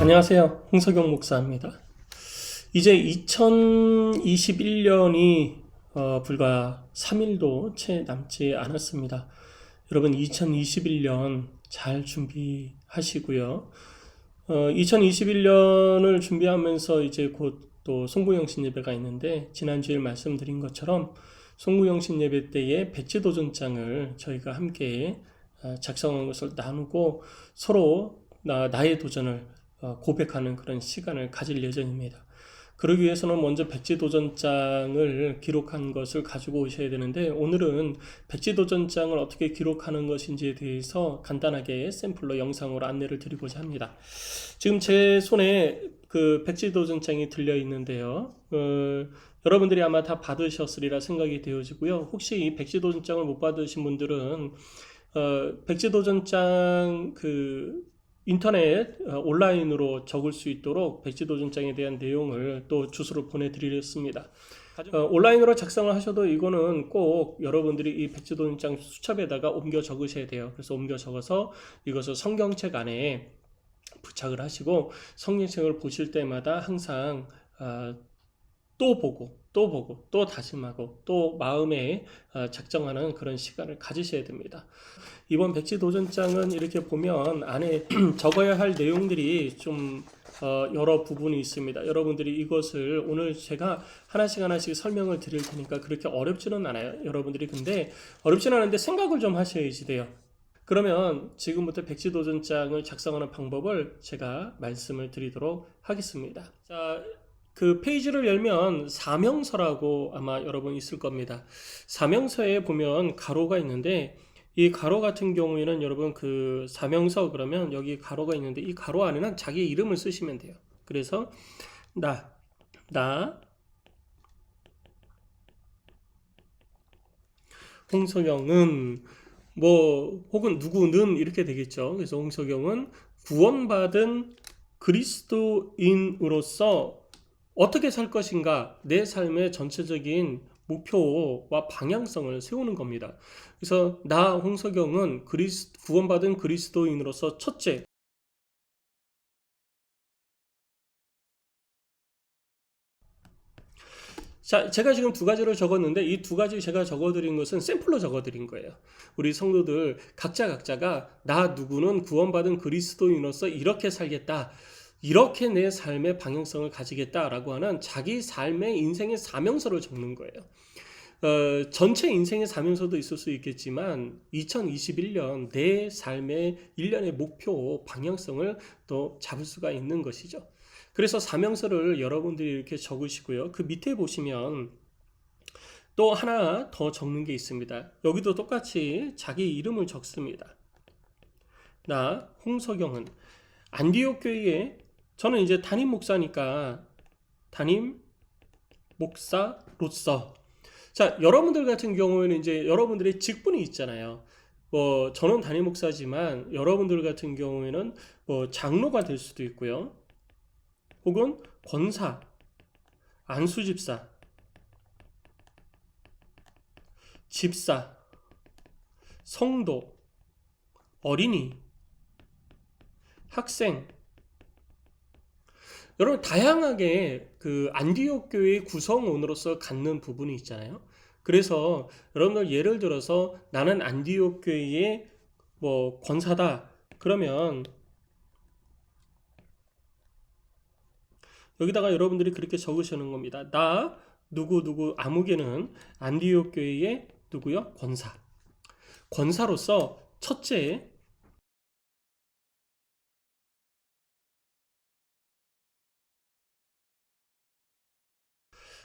안녕하세요. 홍석영 목사입니다. 이제 2021년이 불과 3일도 채 남지 않았습니다. 여러분 2021년 잘 준비하시고요. 2021년을 준비하면서 이제 곧 또 송구영신 예배가 있는데, 지난주에 말씀드린 것처럼 송구영신 예배 때에 배지 도전장을 저희가 함께 작성한 것을 나누고 서로 나의 도전을 고백하는 그런 시간을 가질 예정입니다. 그러기 위해서는 먼저 백지도전장을 기록한 것을 가지고 오셔야 되는데, 오늘은 백지도전장을 어떻게 기록하는 것인지에 대해서 간단하게 샘플로 영상으로 안내를 드리고자 합니다. 지금 제 손에 그 백지도전장이 들려 있는데요. 여러분들이 아마 다 받으셨으리라 생각이 되어지고요. 혹시 이 백지도전장을 못 받으신 분들은 백지도전장 인터넷 온라인으로 적을 수 있도록 백지도전장에 대한 내용을 또 주소로 보내드리겠습니다. 온라인으로 작성을 하셔도 이거는 꼭 여러분들이 이 백지도전장 수첩에다가 옮겨 적으셔야 돼요. 그래서 옮겨 적어서 이것을 성경책 안에 부착을 하시고, 성경책을 보실 때마다 항상 또 보고 또 다짐하고 또 마음에 작정하는 그런 시간을 가지셔야 됩니다. 이번 백지도전장은 이렇게 보면 안에 적어야 할 내용들이 좀 여러 부분이 있습니다. 여러분들이 이것을 오늘 제가 하나씩 설명을 드릴 테니까 그렇게 어렵지는 않아요. 여러분들이 근데 어렵지는 않은데 생각을 좀 하셔야지 돼요. 그러면 지금부터 백지도전장을 작성하는 방법을 제가 말씀을 드리도록 하겠습니다. 자, 그 페이지를 열면 사명서라고 아마 여러분 있을 겁니다. 사명서에 보면 가로가 있는데, 이 가로 같은 경우에는 여러분 그 사명서 그러면 여기 가로가 있는데, 이 가로 안에는 자기 이름을 쓰시면 돼요. 그래서 나 홍석영은 혹은 누구는 이렇게 되겠죠. 그래서 홍석영은 구원받은 그리스도인으로서 어떻게 살 것인가, 내 삶의 전체적인 목표와 방향성을 세우는 겁니다. 그래서 나 홍석영은 구원받은 그리스도인으로서 첫째, 자, 제가 지금 두 가지를 적었는데 이 두 가지 제가 적어드린 것은 샘플로 적어드린 거예요. 우리 성도들 각자가 나 누구는 구원받은 그리스도인으로서 이렇게 살겠다, 이렇게 내 삶의 방향성을 가지겠다라고 하는 자기 삶의 인생의 사명서를 적는 거예요. 전체 인생의 사명서도 있을 수 있겠지만 2021년 내 삶의 일련의 목표 방향성을 또 잡을 수가 있는 것이죠. 그래서 사명서를 여러분들이 이렇게 적으시고요. 그 밑에 보시면 또 하나 더 적는 게 있습니다. 여기도 똑같이 자기 이름을 적습니다. 나 홍석영은 안디옥 교회에, 저는 이제 담임 목사니까 담임 목사로서, 자, 여러분들 같은 경우에는 이제 여러분들의 직분이 있잖아요. 저는 담임 목사지만 여러분들 같은 경우에는 장로가 될 수도 있고요. 혹은 권사, 안수집사, 집사, 성도, 어린이, 학생, 여러분 다양하게 그 안디옥 교회의 구성원으로서 갖는 부분이 있잖아요. 그래서 여러분들 예를 들어서 나는 안디옥 교회의 권사다. 그러면 여기다가 여러분들이 그렇게 적으시는 겁니다. 나 누구 아무개는 안디옥 교회의 누구요? 권사. 권사로서 첫째,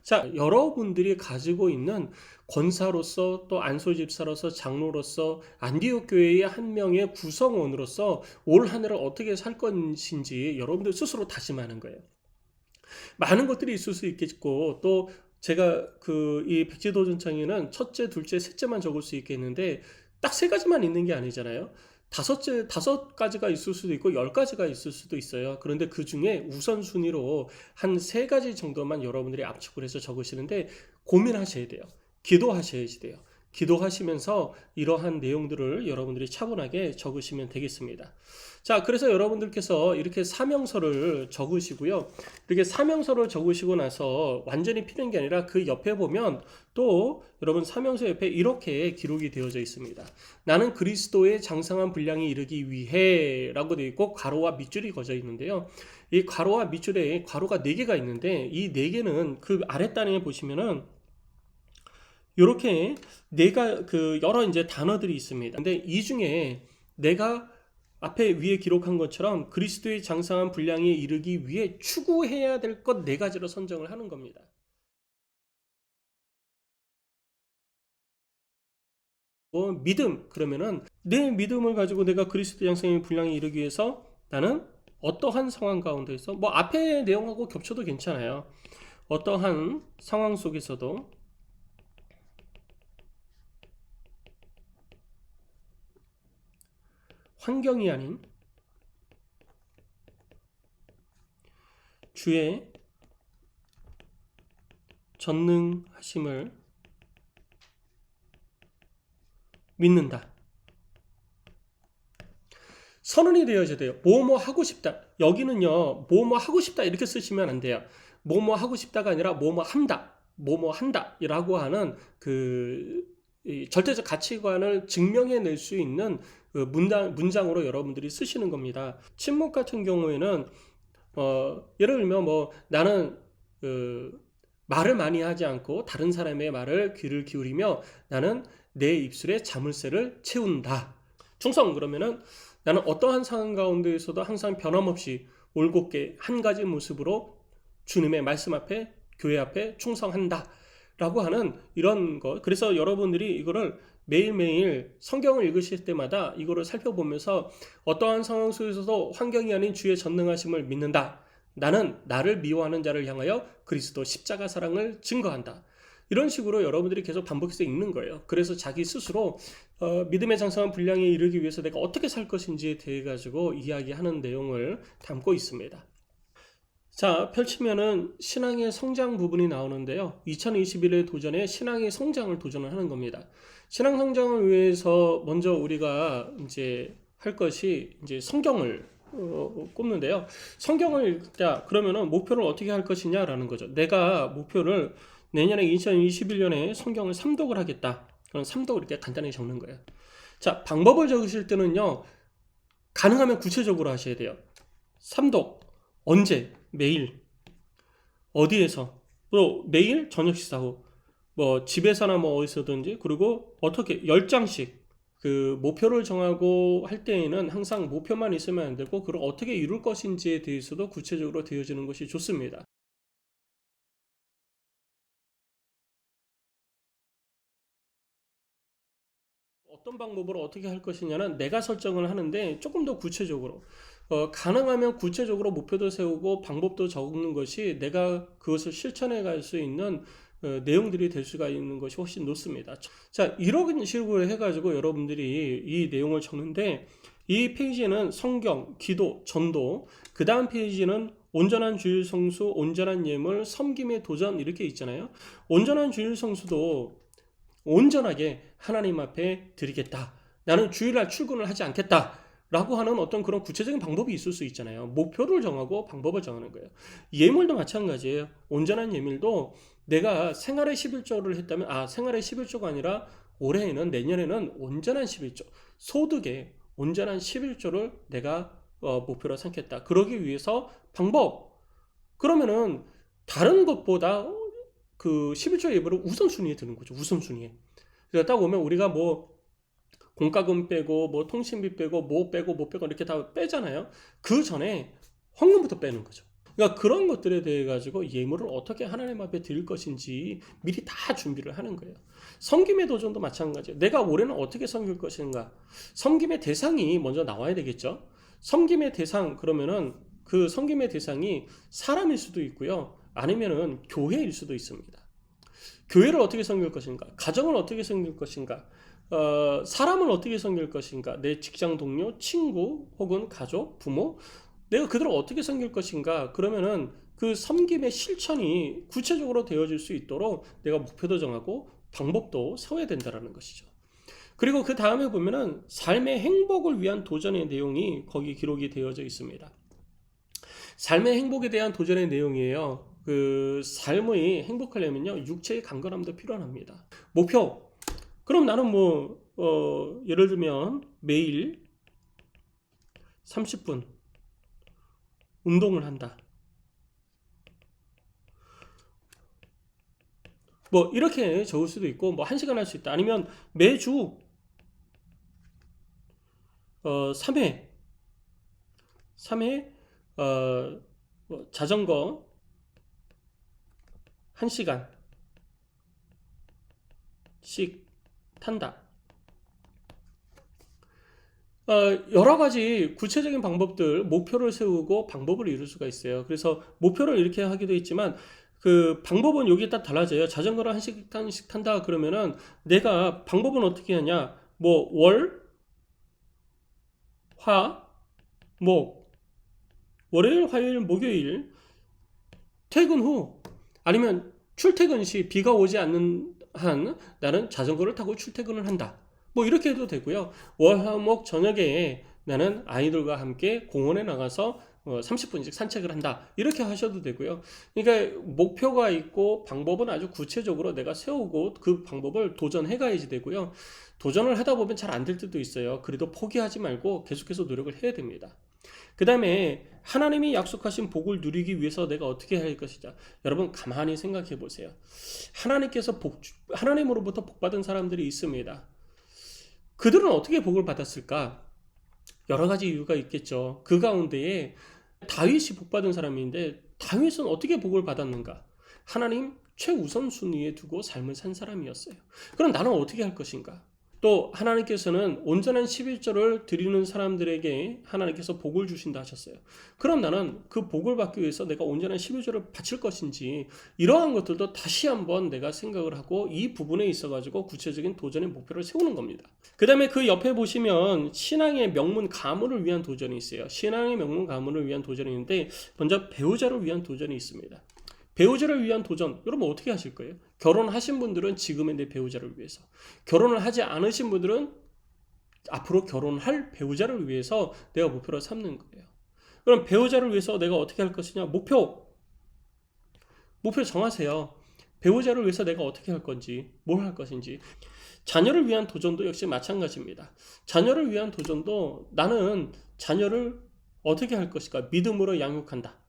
자, 여러분들이 가지고 있는 권사로서 또 안소집사로서 장로로서 안디옥 교회의 한 명의 구성원으로서 올 한 해를 어떻게 살 것인지 여러분들 스스로 다짐하는 거예요. 많은 것들이 있을 수 있겠고, 또 제가 이 백지도전장에는 첫째, 둘째, 셋째만 적을 수 있겠는데 딱 세 가지만 있는 게 아니잖아요. 다섯 가지가 있을 수도 있고 10가지가 있을 수도 있어요. 그런데 그 중에 우선순위로 한 세 가지 정도만 여러분들이 압축을 해서 적으시는데 고민하셔야 돼요. 기도하셔야지 돼요. 기도하시면서 이러한 내용들을 여러분들이 차분하게 적으시면 되겠습니다. 자, 그래서 여러분들께서 이렇게 사명서를 적으시고요. 이렇게 사명서를 적으시고 나서 완전히 피는 게 아니라 그 옆에 보면 또 여러분 사명서 옆에 이렇게 기록이 되어져 있습니다. 나는 그리스도의 장성한 분량에 이르기 위해 라고 되어 있고 괄호와 밑줄이 그어져 있는데요. 이 괄호와 밑줄에 괄호가 4개가 있는데 이 4개는 그 아랫단에 보시면은 이렇게 여러 이제 단어들이 있습니다. 근데 이 중에 내가 앞에 위에 기록한 것처럼 그리스도의 장성한 분량에 이르기 위해 추구해야 될 것 4가지로 선정을 하는 겁니다. 믿음, 그러면은 내 믿음을 가지고 내가 그리스도 장성의 분량에 이르기 위해서 나는 어떠한 상황 가운데서 뭐 앞에 내용하고 겹쳐도 괜찮아요. 어떠한 상황 속에서도 환경이 아닌 주의 전능하심을 믿는다. 선언이 되어야 돼요. 뭐뭐 하고 싶다. 여기는요, 뭐뭐 하고 싶다 이렇게 쓰시면 안 돼요. 뭐뭐 하고 싶다가 아니라 뭐뭐 한다. 뭐뭐 한다. 라고 하는 절대적 가치관을 증명해낼 수 있는 그 문장으로 여러분들이 쓰시는 겁니다. 침묵 같은 경우에는 예를 들면 뭐 나는 말을 많이 하지 않고 다른 사람의 말을 귀를 기울이며 나는 내 입술에 자물쇠를 채운다. 충성, 그러면은 나는 어떠한 상황 가운데에서도 항상 변함없이 올곧게 한 가지 모습으로 주님의 말씀 앞에 교회 앞에 충성한다 라고 하는 이런 것. 그래서 여러분들이 이거를 매일매일 성경을 읽으실 때마다 이거를 살펴보면서 어떠한 상황 속에서도 환경이 아닌 주의 전능하심을 믿는다. 나는 나를 미워하는 자를 향하여 그리스도 십자가 사랑을 증거한다. 이런 식으로 여러분들이 계속 반복해서 읽는 거예요. 그래서 자기 스스로 믿음의 장성한 분량에 이르기 위해서 내가 어떻게 살 것인지에 대해 가지고 이야기하는 내용을 담고 있습니다. 자, 펼치면은 신앙의 성장 부분이 나오는데요. 2021의 도전에 신앙의 성장을 도전을 하는 겁니다. 신앙 성장을 위해서 먼저 우리가 이제 할 것이 이제 성경을 꼽는데요. 성경을 읽자 그러면은 목표를 어떻게 할 것이냐라는 거죠. 내가 목표를 내년에 2021년에 성경을 3독을 하겠다. 그럼 3독을 이렇게 간단히 적는 거예요. 자, 방법을 적으실 때는요. 가능하면 구체적으로 하셔야 돼요. 3독 언제? 매일 어디에서 또 매일 저녁 식사 후 뭐 집에서나 뭐 어디서든지 그리고 어떻게 10장씩 그 목표를 정하고 할 때에는 항상 목표만 있으면 안 되고 그걸 어떻게 이룰 것인지에 대해서도 구체적으로 되어지는 것이 좋습니다. 어떤 방법으로 어떻게 할 것이냐는 내가 설정을 하는데 조금 더 구체적으로 가능하면 구체적으로 목표도 세우고 방법도 적는 것이 내가 그것을 실천해 갈 수 있는 내용들이 될 수가 있는 것이 훨씬 높습니다. 자, 이런 식으로 해가지고 여러분들이 이 내용을 적는데 이 페이지에는 성경, 기도, 전도, 그 다음 페이지는 온전한 주일 성수, 온전한 예물, 섬김의 도전 이렇게 있잖아요. 온전한 주일 성수도 온전하게 하나님 앞에 드리겠다. 나는 주일날 출근을 하지 않겠다. 라고 하는 어떤 그런 구체적인 방법이 있을 수 있잖아요. 목표를 정하고 방법을 정하는 거예요. 예물도 마찬가지예요. 온전한 예물도 내가 생활의 11조를 했다면 생활의 11조가 아니라 올해에는 내년에는 온전한 11조 소득의 온전한 11조를 내가 목표로 삼겠다. 그러기 위해서 방법 그러면은 다른 것보다 그 11조 예물을 우선순위에 드는 거죠. 우선순위에. 그래서 딱 보면 우리가 뭐 공과금 빼고 뭐 통신비 빼고 뭐 빼고 뭐 빼고 이렇게 다 빼잖아요. 그 전에 헌금부터 빼는 거죠. 그러니까 그런 것들에 대해 가지고 예물을 어떻게 하나님 앞에 드릴 것인지 미리 다 준비를 하는 거예요. 섬김의 도전도 마찬가지예요. 내가 올해는 어떻게 섬길 것인가? 섬김의 대상이 먼저 나와야 되겠죠. 섬김의 대상 그러면은 그 섬김의 대상이 사람일 수도 있고요. 아니면은 교회일 수도 있습니다. 교회를 어떻게 섬길 것인가? 가정을 어떻게 섬길 것인가? 사람을 어떻게 섬길 것인가? 내 직장 동료, 친구, 혹은 가족, 부모, 내가 그들을 어떻게 섬길 것인가? 그러면은 그 섬김의 실천이 구체적으로 되어질 수 있도록 내가 목표도 정하고 방법도 세워야 된다는 것이죠. 그리고 그 다음에 보면은 삶의 행복을 위한 도전의 내용이 거기 기록이 되어져 있습니다. 삶의 행복에 대한 도전의 내용이에요. 그 삶의 행복하려면요, 육체의 강건함도 필요합니다. 목표. 그럼 나는 예를 들면 매일 30분 운동을 한다. 이렇게 적을 수도 있고, 1시간 할 수 있다. 아니면 매주 3회 자전거 1시간씩 탄다. 여러 가지 구체적인 방법들, 목표를 세우고 방법을 이룰 수가 있어요. 그래서 목표를 이렇게 하기도 있지만, 그 방법은 여기에 딱 달라져요. 자전거를 1시간씩 탄다 그러면은 내가 방법은 어떻게 하냐? 월, 화, 목, 월요일, 화요일, 목요일 퇴근 후 아니면 출퇴근 시 비가 오지 않는 한 나는 자전거를 타고 출퇴근을 한다. 이렇게 해도 되고요. 월, 화, 목 저녁에 나는 아이들과 함께 공원에 나가서 30분씩 산책을 한다. 이렇게 하셔도 되고요. 그러니까 목표가 있고 방법은 아주 구체적으로 내가 세우고 그 방법을 도전해 가야지 되고요. 도전을 하다 보면 잘 안 될 때도 있어요. 그래도 포기하지 말고 계속해서 노력을 해야 됩니다. 그 다음에 하나님이 약속하신 복을 누리기 위해서 내가 어떻게 할 것이냐. 여러분 가만히 생각해 보세요. 하나님으로부터 복받은 사람들이 있습니다. 그들은 어떻게 복을 받았을까? 여러 가지 이유가 있겠죠. 그 가운데에 다윗이 복받은 사람인데 다윗은 어떻게 복을 받았는가? 하나님 최우선 순위에 두고 삶을 산 사람이었어요. 그럼 나는 어떻게 할 것인가? 또 하나님께서는 온전한 11조를 드리는 사람들에게 하나님께서 복을 주신다 하셨어요. 그럼 나는 그 복을 받기 위해서 내가 온전한 11조를 바칠 것인지 이러한 것들도 다시 한번 내가 생각을 하고 이 부분에 있어가지고 구체적인 도전의 목표를 세우는 겁니다. 그 다음에 그 옆에 보시면 신앙의 명문 가문을 위한 도전이 있어요. 신앙의 명문 가문을 위한 도전이 있는데 먼저 배우자를 위한 도전이 있습니다. 배우자를 위한 도전, 여러분 어떻게 하실 거예요? 결혼하신 분들은 지금의 내 배우자를 위해서, 결혼을 하지 않으신 분들은 앞으로 결혼할 배우자를 위해서 내가 목표를 삼는 거예요. 그럼 배우자를 위해서 내가 어떻게 할 것이냐? 목표 정하세요. 배우자를 위해서 내가 어떻게 할 건지, 뭘 할 것인지. 자녀를 위한 도전도 역시 마찬가지입니다. 자녀를 위한 도전도 나는 자녀를 어떻게 할 것인가? 믿음으로 양육한다.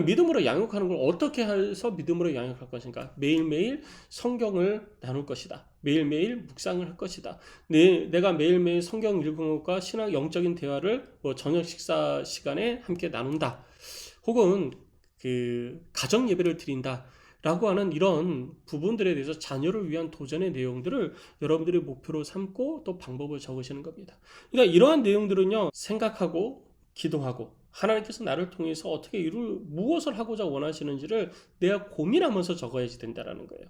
믿음으로 양육하는 걸 어떻게 해서 믿음으로 양육할 것인가? 매일매일 성경을 나눌 것이다. 매일매일 묵상을 할 것이다. 내가 매일매일 성경 읽은 것과 신앙 영적인 대화를 저녁 식사 시간에 함께 나눈다. 혹은 가정 예배를 드린다. 라고 하는 이런 부분들에 대해서 자녀를 위한 도전의 내용들을 여러분들이 목표로 삼고 또 방법을 적으시는 겁니다. 그러니까 이러한 내용들은요, 생각하고 기도하고 하나님께서 나를 통해서 무엇을 하고자 원하시는지를 내가 고민하면서 적어야지 된다는 거예요.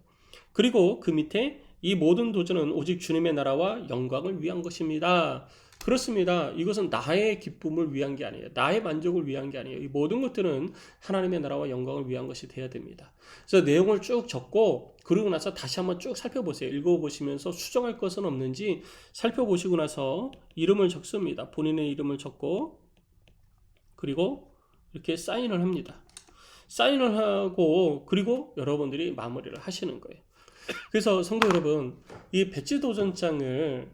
그리고 그 밑에 이 모든 도전은 오직 주님의 나라와 영광을 위한 것입니다. 그렇습니다. 이것은 나의 기쁨을 위한 게 아니에요. 나의 만족을 위한 게 아니에요. 이 모든 것들은 하나님의 나라와 영광을 위한 것이 되어야 됩니다. 그래서 내용을 쭉 적고 그러고 나서 다시 한번 쭉 살펴보세요. 읽어보시면서 수정할 것은 없는지 살펴보시고 나서 이름을 적습니다. 본인의 이름을 적고 그리고 이렇게 사인을 합니다. 사인을 하고 그리고 여러분들이 마무리를 하시는 거예요. 그래서 성도 여러분, 이 배지 도전장을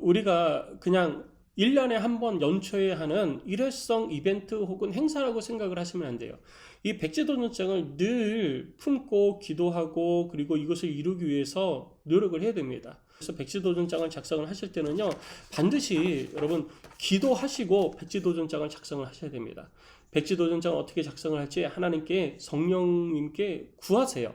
우리가 그냥 1년에 한 번 연초에 하는 일회성 이벤트 혹은 행사라고 생각을 하시면 안 돼요. 이 백지 도전장을 늘 품고 기도하고 그리고 이것을 이루기 위해서 노력을 해야 됩니다. 그래서 백지 도전장을 작성을 하실 때는요, 반드시 여러분 기도하시고 백지 도전장을 작성을 하셔야 됩니다. 백지 도전장을 어떻게 작성을 할지 하나님께 성령님께 구하세요.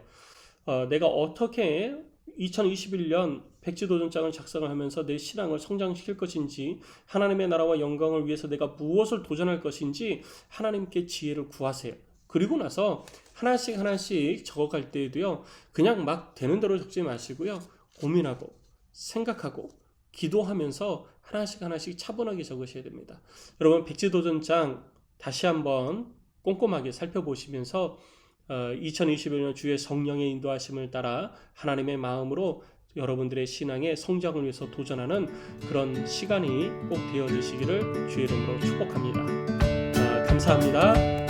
내가 어떻게 2021년 백지 도전장을 작성을 하면서 내 신앙을 성장시킬 것인지, 하나님의 나라와 영광을 위해서 내가 무엇을 도전할 것인지 하나님께 지혜를 구하세요. 그리고 나서 하나씩 적어갈 때에도요, 그냥 막 되는 대로 적지 마시고요, 고민하고 생각하고 기도하면서 하나씩 차분하게 적으셔야 됩니다. 여러분 백지 도전장 다시 한번 꼼꼼하게 살펴보시면서 2021년 주의 성령의 인도하심을 따라 하나님의 마음으로 여러분들의 신앙의 성장을 위해서 도전하는 그런 시간이 꼭 되어지시기를 주의 이름으로 축복합니다. 감사합니다.